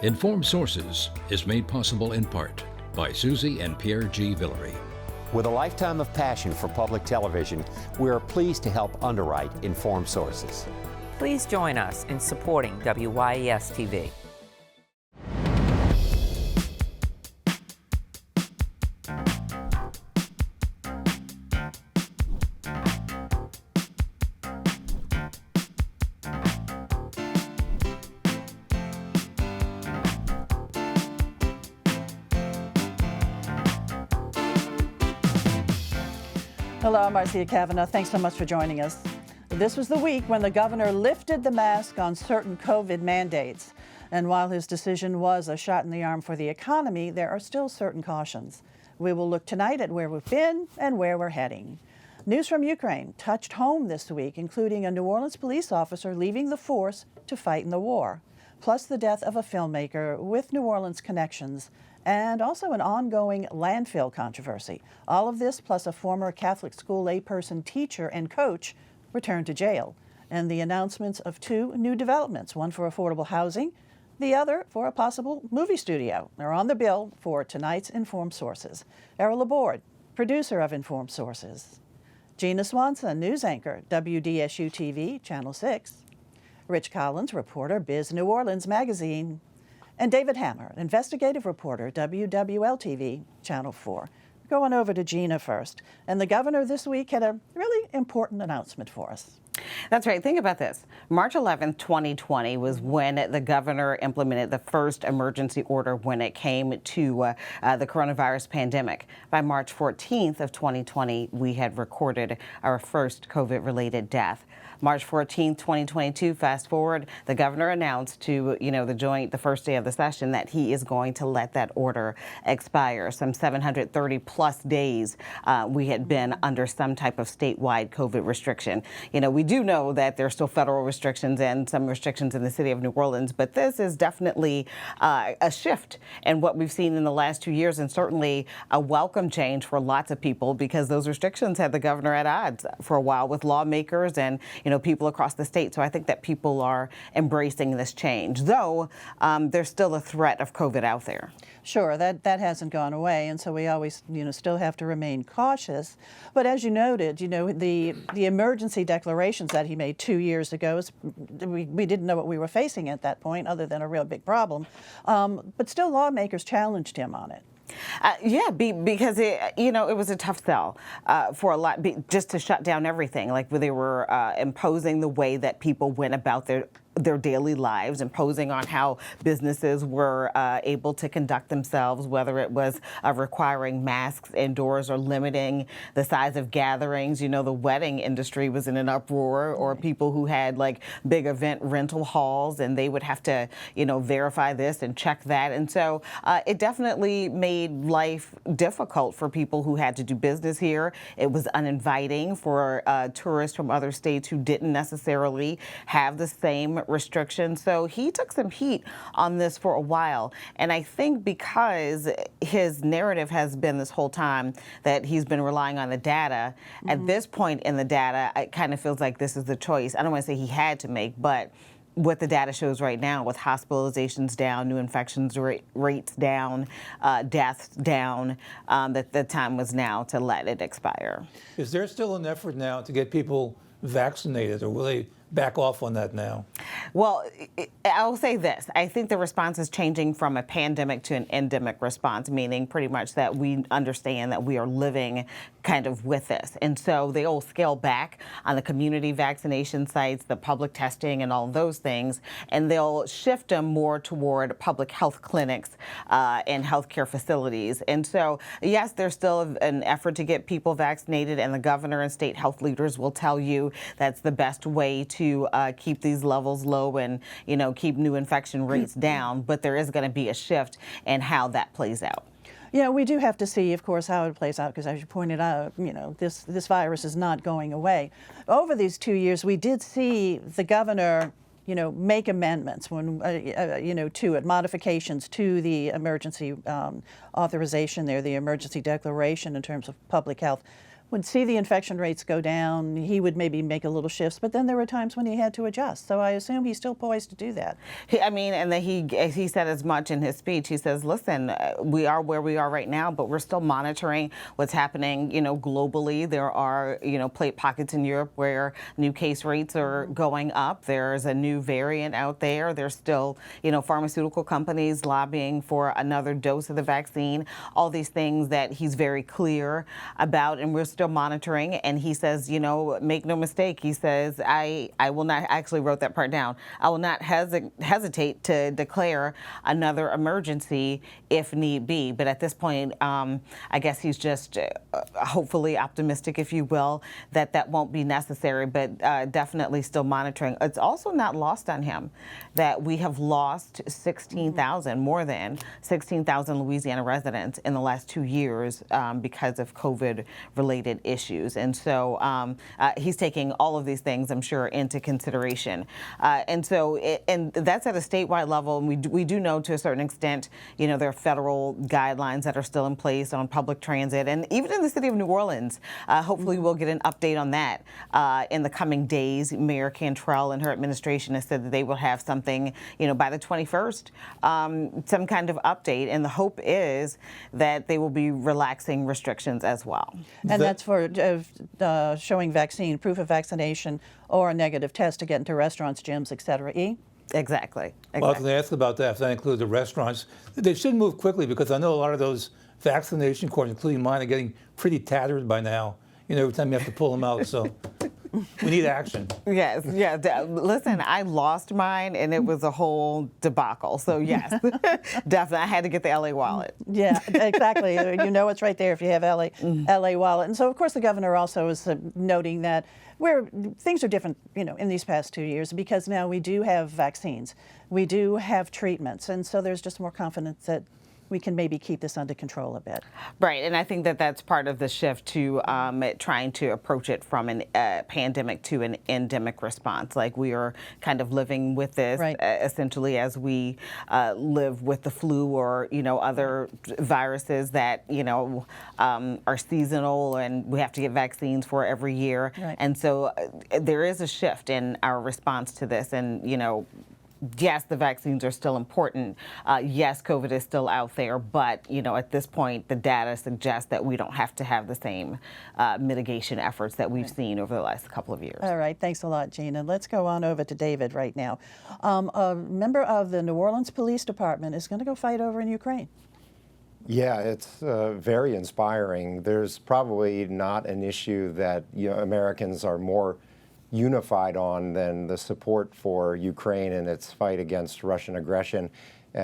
Informed Sources is made possible in part by Susie and Pierre G. Villery. With a lifetime of passion for public television, we are pleased to help underwrite Informed Sources. Please join us in supporting WYES TV. Hello, I'm Marcia Cavanaugh. Thanks so much for joining us. This was the week when the governor lifted the mask on certain COVID mandates. And while his decision was a shot in the arm for the economy, there are still certain cautions. We will look tonight at where we've been and where we're heading. News from Ukraine touched home this week, including a New Orleans police officer leaving the force to fight in the war, plus the death of a filmmaker with New Orleans connections, and also an ongoing landfill controversy. All of this, plus a former Catholic school layperson teacher and coach returned to jail, and the announcements of two new developments, one for affordable housing, the other for a possible movie studio, are on the bill for tonight's Informed Sources. Errol, Laborde, producer of Informed Sources. Gina Swanson, news anchor, WDSU TV, Channel 6. Rich Collins, reporter, Biz New Orleans magazine. And David Hammer, investigative reporter, WWL-TV, Channel 4. Going over to Gina first. And the governor this week had a really important announcement for us. That's right. Think about this. March 11th, 2020 was when the governor implemented the first emergency order when it came to the coronavirus pandemic. By March 14th of 2020, we had recorded our first COVID-related death. March 14th, 2022, fast forward, the governor announced to, the first day of the session that he is going to let that order expire. Some 730 plus days we had been under some type of statewide COVID restriction. We do know that there's still federal restrictions and some restrictions in the city of New Orleans, but this is definitely a shift in what we've seen in the last 2 years, and certainly a welcome change for lots of people, because those restrictions had the governor at odds for a while with lawmakers and, people across the state. So I think that people are embracing this change, though there's still a threat of COVID out there. Sure, that hasn't gone away, and so we always, still have to remain cautious. But as you noted, the emergency declarations that he made 2 years ago, we didn't know what we were facing at that point, other than a real big problem. But still, lawmakers challenged him on it. Because it was a tough sell for a lot, just to shut down everything. Like they were imposing the way that people went about their daily lives, imposing on how businesses were able to conduct themselves, whether it was requiring masks indoors or limiting the size of gatherings. The wedding industry was in an uproar, or people who had big event rental halls, and they would have to, verify this and check that. And so it definitely made life difficult for people who had to do business here. It was uninviting for tourists from other states who didn't necessarily have the same restrictions. So he took some heat on this for a while. And I think because his narrative has been this whole time that he's been relying on the data, at this point in the data, it kind of feels like this is the choice. I don't want to say he had to make, but what the data shows right now, with hospitalizations down, new infections rates down, deaths down, that the time was now to let it expire. Is there still an effort now to get people vaccinated, or will they back off on that now? Well, I'll say this. I think the response is changing from a pandemic to an endemic response, meaning pretty much that we understand that we are living kind of with this. And so they'll scale back on the community vaccination sites, the public testing, and all of those things, and they'll shift them more toward public health clinics and healthcare facilities. And so, yes, there's still an effort to get people vaccinated, and the governor and state health leaders will tell you that's the best way to keep these levels low and, keep new infection rates down. But there is going to be a shift in how that plays out. Yeah, we do have to see, of course, how it plays out, because as you pointed out, this virus is not going away. Over these 2 years, we did see the governor, make amendments when, to it, modifications to the emergency authorization there, the emergency declaration in terms of public health. would see the infection rates go down, he would maybe make a little shifts, but then there were times when he had to adjust. So I assume he's still poised to do that. And then he said as much in his speech. He says, listen, we are where we are right now, but we're still monitoring what's happening, globally. There are, pockets in Europe where new case rates are going up. There's a new variant out there. There's still, pharmaceutical companies lobbying for another dose of the vaccine. All these things that he's very clear about, and we're still monitoring. And he says, make no mistake. He says, I will not, I actually wrote that part down, I will not hesitate to declare another emergency if need be. But at this point, I guess he's just hopefully optimistic, if you will, that won't be necessary, but definitely still monitoring. It's also not lost on him that we have lost 16,000, more than 16,000 Louisiana residents in the last 2 years because of COVID-related issues. And so he's taking all of these things, I'm sure, into consideration. And that's at a statewide level. And we do know to a certain extent, there are federal guidelines that are still in place on public transit. And even in the city of New Orleans, hopefully we'll get an update on that in the coming days. Mayor Cantrell and her administration has said that they will have something, by the 21st, some kind of update. And the hope is that they will be relaxing restrictions as well. And that's for showing vaccine, proof of vaccination, or a negative test to get into restaurants, gyms, et cetera. Exactly. Well, I was going to ask about that, if that includes the restaurants. They should move quickly because I know a lot of those vaccination cards, including mine, are getting pretty tattered by now. Every time you have to pull them out. So we need action. Yes, yeah. Listen, I lost mine, and it was a whole debacle. So yes, definitely, I had to get the LA wallet. Yeah, exactly. It's right there if you have LA wallet. And so, of course, the governor also is noting that where things are different, in these past 2 years, because now we do have vaccines, we do have treatments, and so there's just more confidence that we can maybe keep this under control a bit. Right, and I think that that's part of the shift to trying to approach it from a pandemic to an endemic response. Like we are kind of living with this essentially as we live with the flu or other viruses that are seasonal and we have to get vaccines for every year. Right. And so there is a shift in our response to this, and yes, the vaccines are still important. Yes, COVID is still out there, but at this point, the data suggests that we don't have to have the same mitigation efforts that we've seen over the last couple of years. All right, thanks a lot, Gina. Let's go on over to David right now. A member of the New Orleans Police Department is going to go fight over in Ukraine. Yeah, it's very inspiring. There's probably not an issue that Americans are more unified on than the support for Ukraine and its fight against Russian aggression.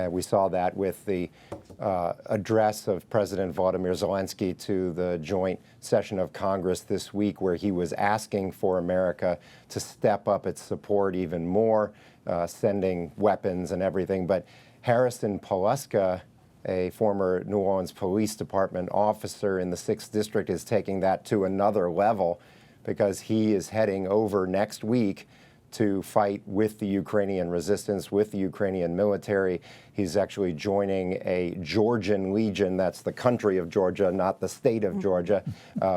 We saw that with the address of President Volodymyr Zelensky to the joint session of Congress this week, where he was asking for America to step up its support even more, sending weapons and everything. But Harrison Paluska, a former New Orleans Police Department officer in the 6th District, is taking that to another level, because he is heading over next week to fight with the Ukrainian resistance, with the Ukrainian military. He's actually joining a Georgian Legion. That's the country of Georgia, not the state of Georgia,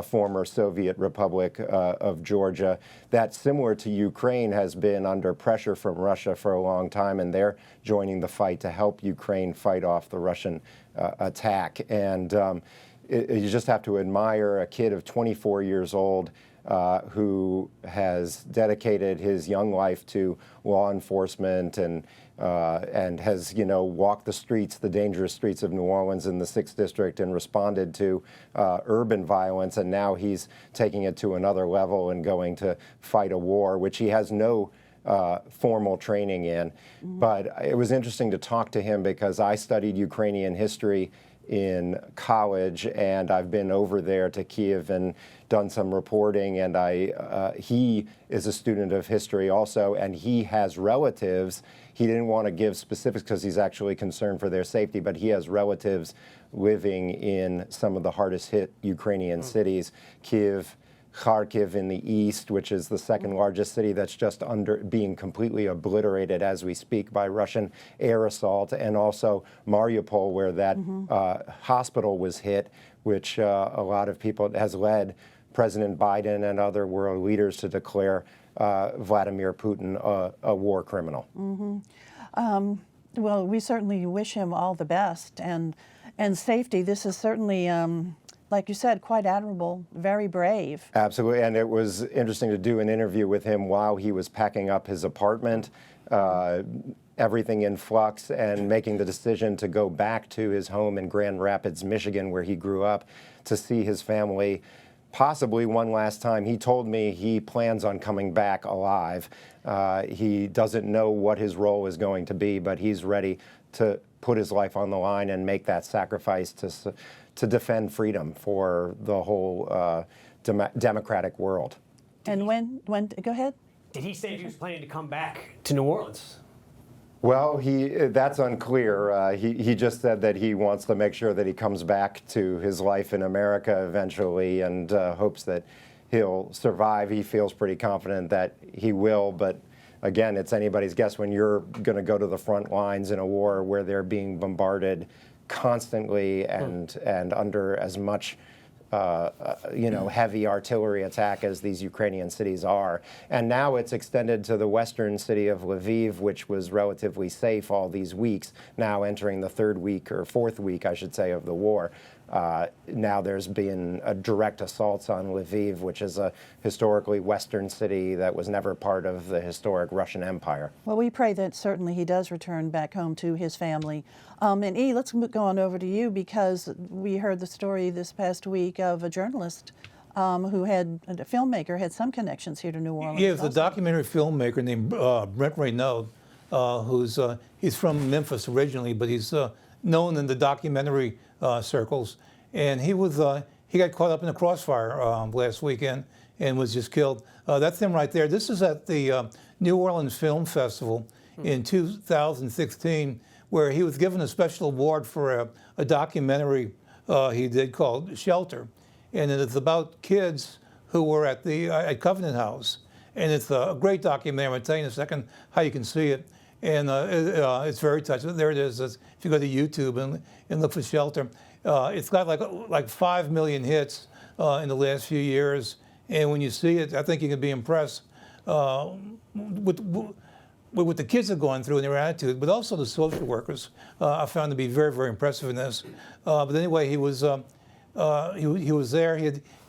former Soviet Republic of Georgia. That, similar to Ukraine, has been under pressure from Russia for a long time, and they're joining the fight to help Ukraine fight off the Russian attack. And you just have to admire a kid of 24 years old who has dedicated his young life to law enforcement and has, walked the streets, the dangerous streets of New Orleans in the 6th District, and responded to urban violence. And now he's taking it to another level and going to fight a war, which he has no formal training in. But it was interesting to talk to him because I studied Ukrainian history in college, and I've been over there to Kiev and done some reporting, and he is a student of history also, and he has relatives. He didn't want to give specifics because he's actually concerned for their safety, but he has relatives living in some of the hardest hit Ukrainian cities, Kiev, Kharkiv in the east, which is the second largest city that's just being completely obliterated as we speak by Russian air assault, and also Mariupol, where that hospital was hit, which a lot of people has led President Biden and other world leaders to declare Vladimir Putin a war criminal. Well, we certainly wish him all the best and safety. This is certainly, like you said, quite admirable, very brave. Absolutely, and it was interesting to do an interview with him while he was packing up his apartment, everything in flux, and making the decision to go back to his home in Grand Rapids, Michigan, where he grew up, to see his family possibly one last time. He told me he plans on coming back alive. He doesn't know what his role is going to be, but he's ready to put his life on the line and make that sacrifice to defend freedom for the whole democratic world. And when, go ahead. Did he say he was planning to come back to New Orleans? Well, that's unclear. He just said that he wants to make sure that he comes back to his life in America eventually, and hopes that he'll survive. He feels pretty confident that he will, but again, it's anybody's guess when you're going to go to the front lines in a war where they're being bombarded constantly and under as much heavy artillery attack as these Ukrainian cities are. And now it's extended to the western city of Lviv, which was relatively safe all these weeks, now entering the third week, or fourth week, I should say, of the war. Now there's been direct assaults on Lviv, which is a historically western city that was never part of the historic Russian Empire. Well, we pray that certainly he does return back home to his family. And E, let's go on over to you, because we heard the story this past week of a journalist who had, a filmmaker, had some connections here to New Orleans. Yeah, it's a documentary filmmaker named Brent Renaud, he's from Memphis originally, but he's known in the documentary circles. And he got caught up in a crossfire last weekend and was just killed. That's him right there. This is at the New Orleans Film Festival in 2016, where he was given a special award for a documentary he did called Shelter. And it's about kids who were at Covenant House. And it's a great documentary. I'll tell you in a second how you can see it. And it's very touching. There it is. If you go to YouTube and look for Shelter, it's got like 5 million hits in the last few years. And when you see it, I think you can be impressed with what the kids are going through and their attitude, but also the social workers. I found to be very, very impressive in this. But anyway, he was there.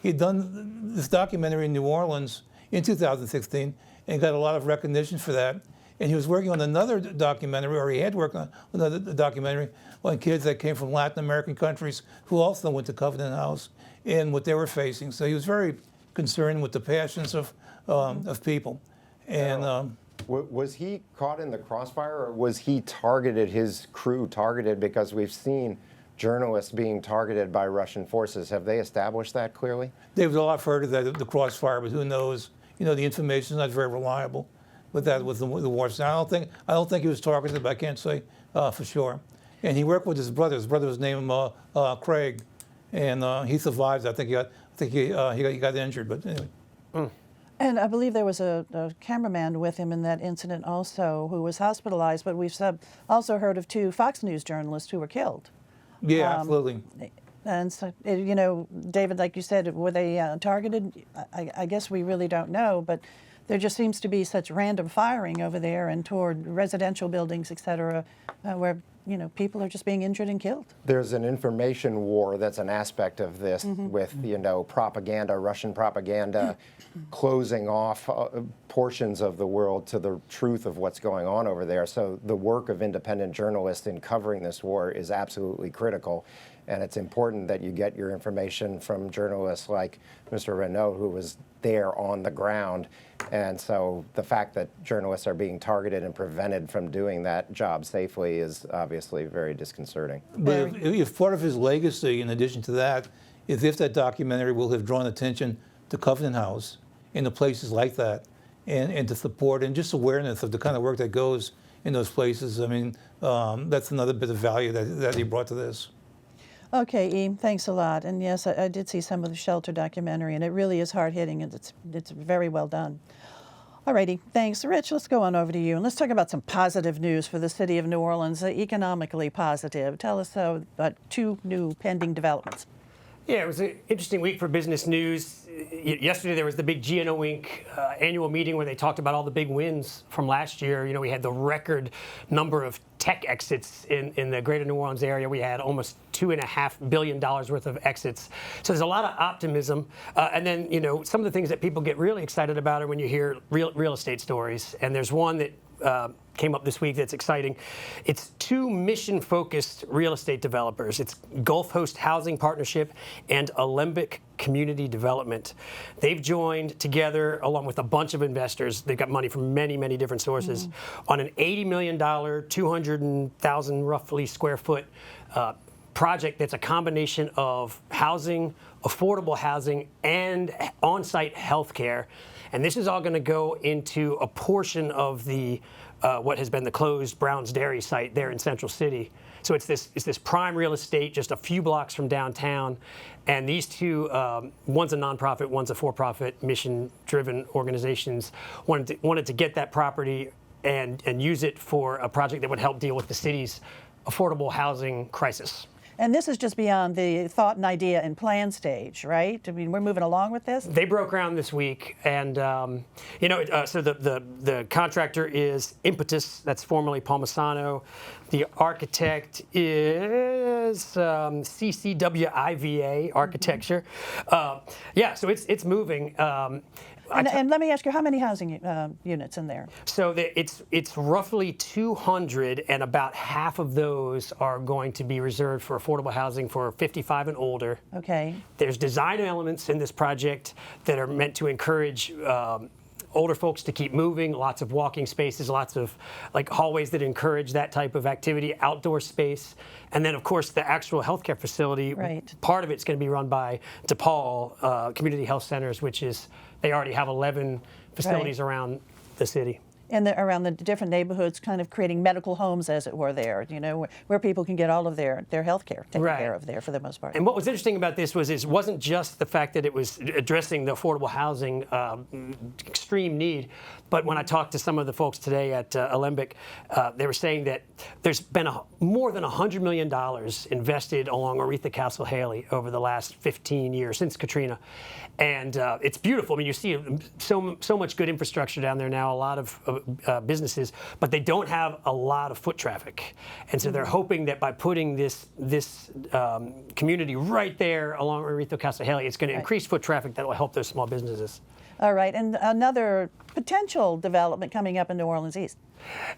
He'd done this documentary in New Orleans in 2016 and got a lot of recognition for that. And he was working on another documentary, or he had worked on another documentary on kids that came from Latin American countries who also went to Covenant House and what they were facing. So he was very concerned with the passions of people. And was he caught in the crossfire, or was he targeted, his crew targeted, because we've seen journalists being targeted by Russian forces? Have they established that clearly? They've all heard of that, the crossfire, but who knows? You know, the information is not very reliable with that, with the war. So I don't think he was targeted, but I can't say for sure. And he worked with his brother. His brother was named Craig, and he survived. I think he got injured, but anyway. And I believe there was a cameraman with him in that incident also who was hospitalized, but we've also heard of 2 Fox News journalists who were killed. Yeah, absolutely. And so, you know, David, like you said, were they targeted? I guess we really don't know, but there just seems to be such random firing over there and toward residential buildings, et cetera, where, you know, people are just being injured and killed. There's an information war that's an aspect of this with, you know, propaganda, Russian propaganda, closing off portions of the world to the truth of what's going on over there. So the work of independent journalists in covering this war is absolutely critical. And it's important that you get your information from journalists like Mr. Renaud, who was there on the ground. And so the fact that journalists are being targeted and prevented from doing that job safely is obviously very disconcerting. But if part of his legacy, in addition to that, is if that documentary will have drawn attention to Covenant House and the places like that, and to support and just awareness of the kind of work that goes in those places. I mean, that's another bit of value that he brought to this. Okay, E, thanks a lot. And yes, I did see some of the Shelter documentary, and it really is hard-hitting, and it's very well done. All righty, thanks. Rich, let's go on over to you, and let's talk about some positive news for the city of New Orleans, economically positive. Tell us about 2 new pending developments. Yeah, it was an interesting week for business news. Yesterday there was the big Gina annual meeting where they talked about all the big wins from last year. You know, we had the record number of tech exits in the greater New Orleans area. We had almost $2.5 billion worth of exits. So there's a lot of optimism. And then, you know, some of the things that people get really excited about are when you hear real estate stories. And there's one that came up this week that's exciting. It's two mission-focused real estate developers. It's Gulf Coast Housing Partnership and Alembic Community Development. They've joined together along with a bunch of investors. They've got money from many, many different sources on an $80 million, 200,000 roughly square foot project that's a combination of housing, affordable housing, and on-site health care. And this is all going to go into a portion of the what has been the closed Brown's Dairy site there in Central City. So it's this prime real estate just a few blocks from downtown. And these two, one's a nonprofit, one's a for-profit, mission-driven organizations, wanted to get that property and use it for a project that would help deal with the city's affordable housing crisis. And this is just beyond the thought and idea and plan stage, right? I mean, we're moving along with this? They broke ground this week, and you know, so the contractor is Impetus, that's formerly Palmisano. The architect is CCWIVA Architecture. Yeah, so it's moving. And let me ask you, how many housing units in there? So it's roughly 200, and about half of those are going to be reserved for affordable housing for 55 and older. Okay. There's design elements in this project that are meant to encourage older folks to keep moving, lots of walking spaces, lots of like hallways that encourage that type of activity, outdoor space. And then, of course, the actual healthcare facility, right. Part of it's going to be run by DePaul Community Health Centers, which is, they already have 11 facilities around the city. And around the different neighborhoods, kind of creating medical homes, as it were, there, you know, where people can get all of their health care taken care of there for the most part. And what was interesting about this was it wasn't just the fact that it was addressing the affordable housing extreme need, but when I talked to some of the folks today at Alembic, they were saying that there's been more than $100 million invested along Aretha Castle Haley over the last 15 years, since Katrina. And it's beautiful. I mean, you see so much good infrastructure down there now, a lot of businesses, but they don't have a lot of foot traffic. And so they're hoping that by putting this community right there along Aretha Castle Haley, it's going to increase foot traffic that will help those small businesses. All right, and another potential development coming up in New Orleans East.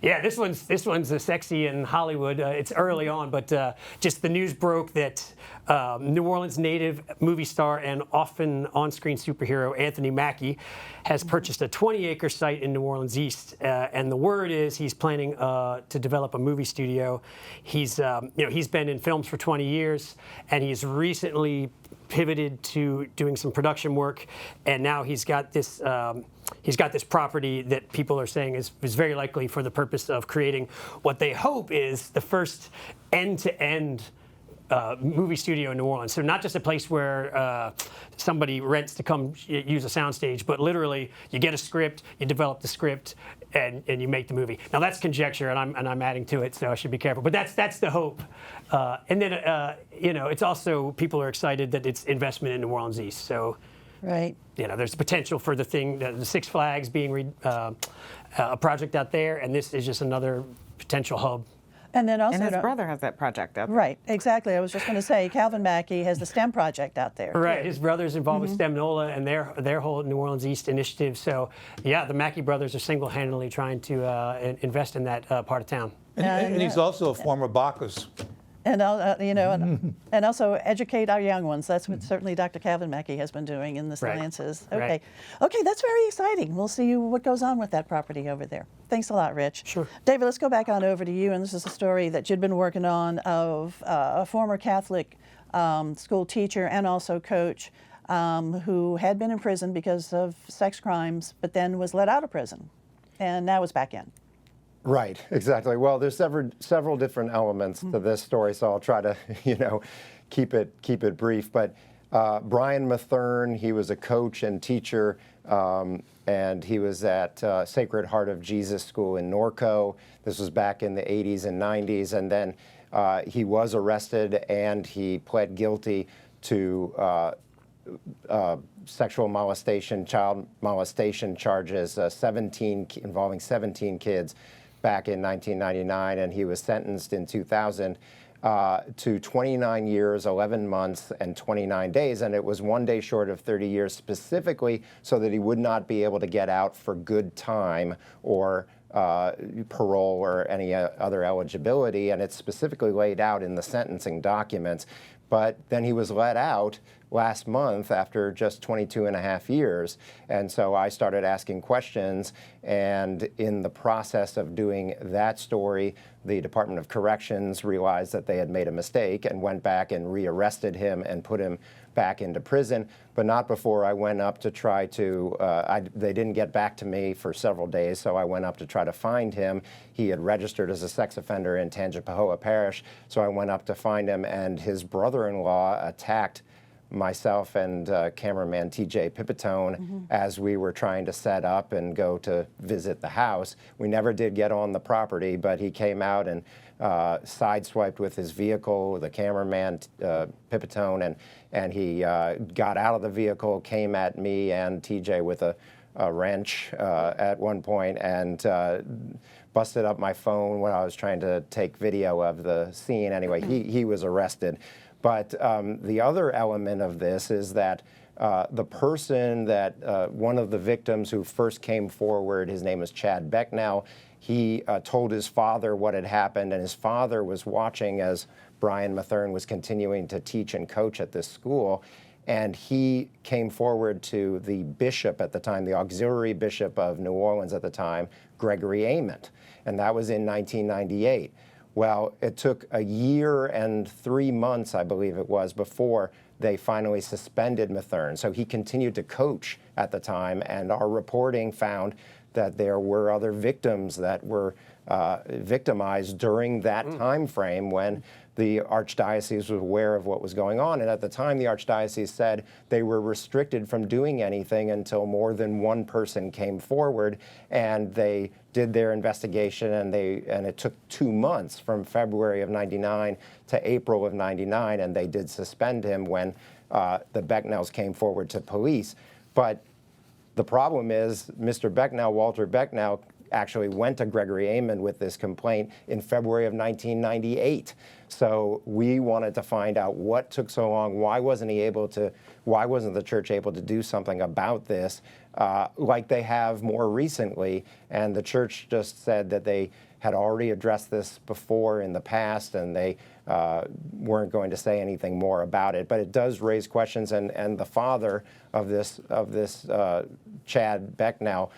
Yeah, this one's a sexy in Hollywood. It's early on, but just the news broke that New Orleans native movie star and often on-screen superhero Anthony Mackey has purchased a 20-acre site in New Orleans East, and the word is he's planning to develop a movie studio. He's he's been in films for 20 years, and he's recently pivoted to doing some production work, and now he's got this property that people are saying is very likely for the purpose of creating what they hope is the first end-to-end movie studio in New Orleans. So not just a place where somebody rents to come use a soundstage, but literally you get a script, you develop the script, and you make the movie. Now that's conjecture, and I'm adding to it, so I should be careful. But that's the hope. And then it's also, people are excited that it's investment in New Orleans East. So. Right. You know, there's potential for the Six Flags being a project out there, and this is just another potential hub. And then also, and his brother has that project out there. Right, exactly. I was just going to say, Calvin Mackey has the STEM project out there. Right, his brother's involved with STEM NOLA and their whole New Orleans East initiative. So, yeah, the Mackey brothers are single-handedly trying to invest in that part of town. And he's also a former Bacchus. And and also educate our young ones. That's what certainly Dr. Calvin Mackey has been doing in the sciences. Okay, Right. Okay, that's very exciting. We'll see what goes on with that property over there. Thanks a lot, Rich. Sure. David, let's go back on over to you. And this is a story that you'd been working on of a former Catholic school teacher and also coach who had been in prison because of sex crimes, but then was let out of prison, and now is back in. Right, exactly. Well, there's several different elements to this story, so I'll try to, keep it brief. But Brian Mathern, he was a coach and teacher, and he was at Sacred Heart of Jesus School in Norco. This was back in the 80s and 90s, and then he was arrested and he pled guilty to sexual molestation, child molestation charges, involving 17 kids back in 1999, and he was sentenced in 2000 to 29 years, 11 months, and 29 days, and it was 1 day short of 30 years, specifically so that he would not be able to get out for good time or parole or any other eligibility, and it's specifically laid out in the sentencing documents. But then he was let out last month after just 22 and a half years. And so I started asking questions, and in the process of doing that story, the Department of Corrections realized that they had made a mistake and went back and rearrested him and put him back into prison, but not before I went up to try to, they didn't get back to me for several days, so I went up to try to find him. He had registered as a sex offender in Tangipahoa Parish, so I went up to find him, and his brother-in-law attacked myself and cameraman TJ Pipitone as we were trying to set up and go to visit the house. We never did get on the property, but he came out and sideswiped with his vehicle, the cameraman Pipitone, and he got out of the vehicle, came at me and TJ with a wrench at one point, and busted up my phone when I was trying to take video of the scene. Anyway, he was arrested. But the other element of this is that the person that, one of the victims who first came forward, his name is Chad Becknow, he told his father what had happened, and his father was watching as Brian Mathern was continuing to teach and coach at this school, and he came forward to the bishop at the time, the auxiliary bishop of New Orleans at the time, Gregory Ament, and that was in 1998. Well, it took a year and 3 months, I believe it was, before they finally suspended Mathern. So he continued to coach at the time, and our reporting found that there were other victims that were victimized during that time frame when the Archdiocese was aware of what was going on. And at the time, the Archdiocese said they were restricted from doing anything until more than one person came forward, and they did their investigation, and it took 2 months from February of '99 to April of '99, and they did suspend him when the Becknows came forward to police. But the problem is Mr. Becknow, Walter Becknow, actually went to Gregory Ament with this complaint in February of 1998. So we wanted to find out what took so long. Why wasn't the church able to do something about this like they have more recently? And the church just said that they had already addressed this before in the past, and they weren't going to say anything more about it. But it does raise questions, and the father of this Chad Becknow,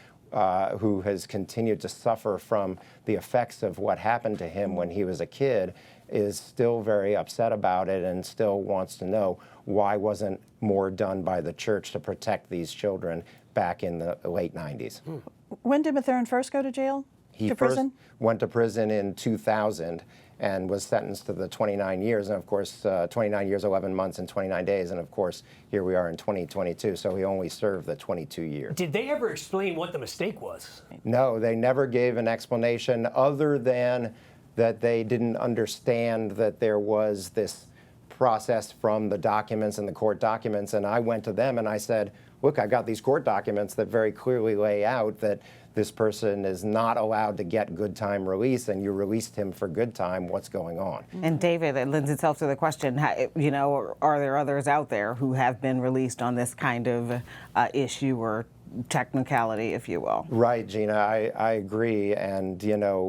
who has continued to suffer from the effects of what happened to him when he was a kid, is still very upset about it and still wants to know why wasn't more done by the church to protect these children back in the late 90s. When did Mathern first go to jail? He first prison? went to prison in 2000 and was sentenced to the 29 years, and of course 29 years, 11 months, and 29 days, and of course here we are in 2022, so he only served the 22 years. Did they ever explain what the mistake was? No, they never gave an explanation other than that they didn't understand that there was this process from the documents and the court documents, and I went to them and I said, look, I got these court documents that very clearly lay out that this person is not allowed to get good time release, and you released him for good time. What's going on? And David, it lends itself to the question, are there others out there who have been released on this kind of issue or technicality, if you will? Right, Gina, I agree. And,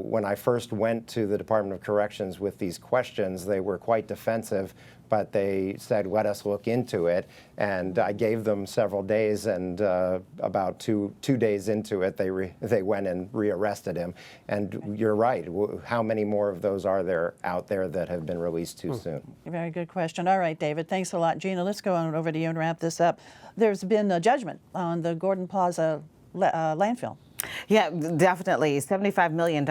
when I first went to the Department of Corrections with these questions, they were quite defensive, but they said, let us look into it. And I gave them several days, and about two days into it, they went and rearrested him. And you're right. How many more of those are there out there that have been released too soon? Very good question. All right, David, thanks a lot. Gina, let's go on over to you and wrap this up. There's been a judgment on the Gordon Plaza landfill. Yeah, definitely. $75 million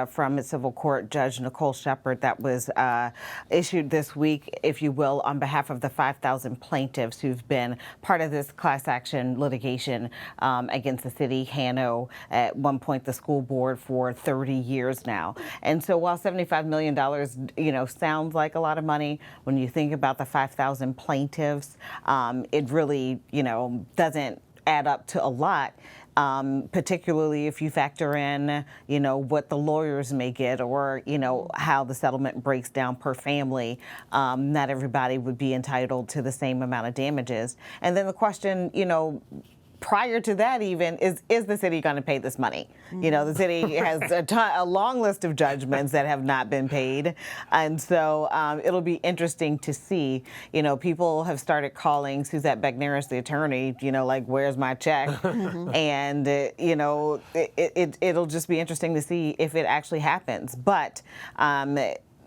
from civil court judge Nicole Shepard that was issued this week, if you will, on behalf of the 5,000 plaintiffs who've been part of this class action litigation against the city, Hano, at one point the school board, for 30 years now. And so while $75 million, sounds like a lot of money, when you think about the 5,000 plaintiffs, it really, doesn't add up to a lot. Particularly if you factor in, what the lawyers may get, or, how the settlement breaks down per family. Not everybody would be entitled to the same amount of damages. And then the question, prior to that even, is the city going to pay this money? The city has a long list of judgments that have not been paid. And so it'll be interesting to see. People have started calling Suzette Bagneris, the attorney, like, where's my check? And, it'll just be interesting to see if it actually happens. But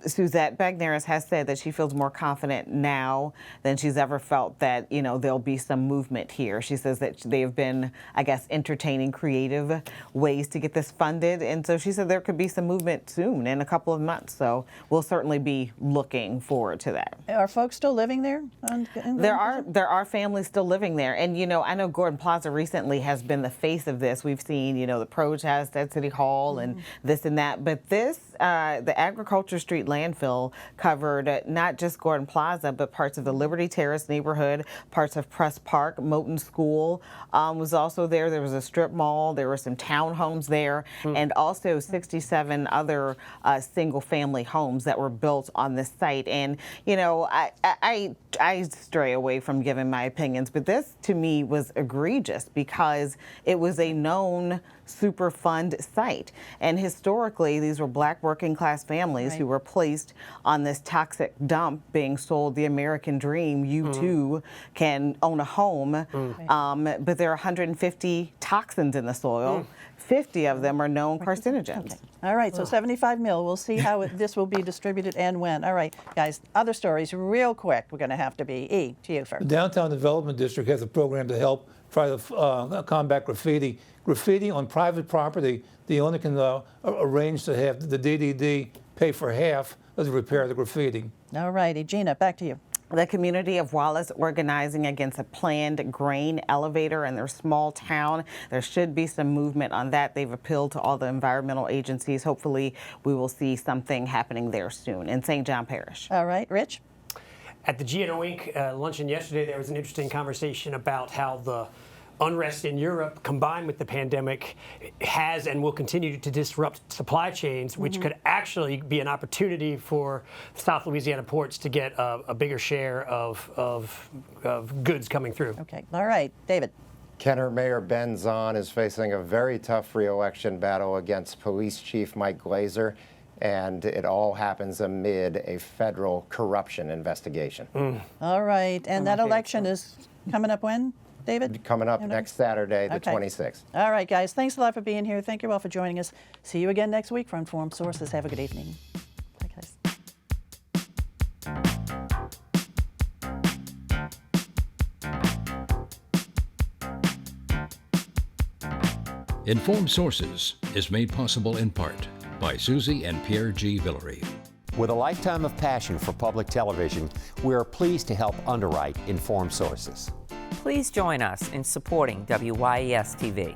Suzette Bagneris has said that she feels more confident now than she's ever felt that, there'll be some movement here. She says that they've been, I guess, entertaining creative ways to get this funded. And so she said there could be some movement soon, in a couple of months. So we'll certainly be looking forward to that. Are folks still living there? There are families still living there. And, I know Gordon Plaza recently has been the face of this. We've seen, the protest at City Hall and this and that. But this, the Agriculture Street landfill covered not just Gordon Plaza, but parts of the Liberty Terrace neighborhood, parts of Press Park. Moton School was also there. There was a strip mall. There were some townhomes there, and also 67 other single-family homes that were built on this site. And, I stray away from giving my opinions, but this, to me, was egregious because it was a known Superfund site. And historically, these were Black working-class families who were placed on this toxic dump being sold the American dream. You, too, can own a home, but there are 150 toxins in the soil. 50 of them are known carcinogens. Okay. All right, so 75 mil. We'll see how this will be distributed and when. All right, guys, other stories real quick. We're going to have to be. E, to you first. The Downtown Development District has a program to help try to combat graffiti. Graffiti on private property, the owner can arrange to have the DDD pay for half of the repair of the graffiti. All righty, Gina, back to you. The community of Wallace organizing against a planned grain elevator in their small town. There should be some movement on that. They've appealed to all the environmental agencies. Hopefully, we will see something happening there soon in St. John Parish. All right, Rich? At the Gina Inc. Luncheon yesterday, there was an interesting conversation about how the unrest in Europe, combined with the pandemic, has and will continue to disrupt supply chains, which could actually be an opportunity for South Louisiana ports to get a bigger share of goods coming through. Okay. All right. David. Kenner Mayor Ben Zahn is facing a very tough re-election battle against Police Chief Mike Glazer, and it all happens amid a federal corruption investigation. All right. And that election is coming up when? David? Coming up next Saturday, the 26th. All right, guys. Thanks a lot for being here. Thank you all for joining us. See you again next week for Informed Sources. Have a good evening. Bye, guys. Informed Sources is made possible in part by Susie and Pierre G. Villery. With a lifetime of passion for public television, we are pleased to help underwrite Informed Sources. Please join us in supporting WYES TV.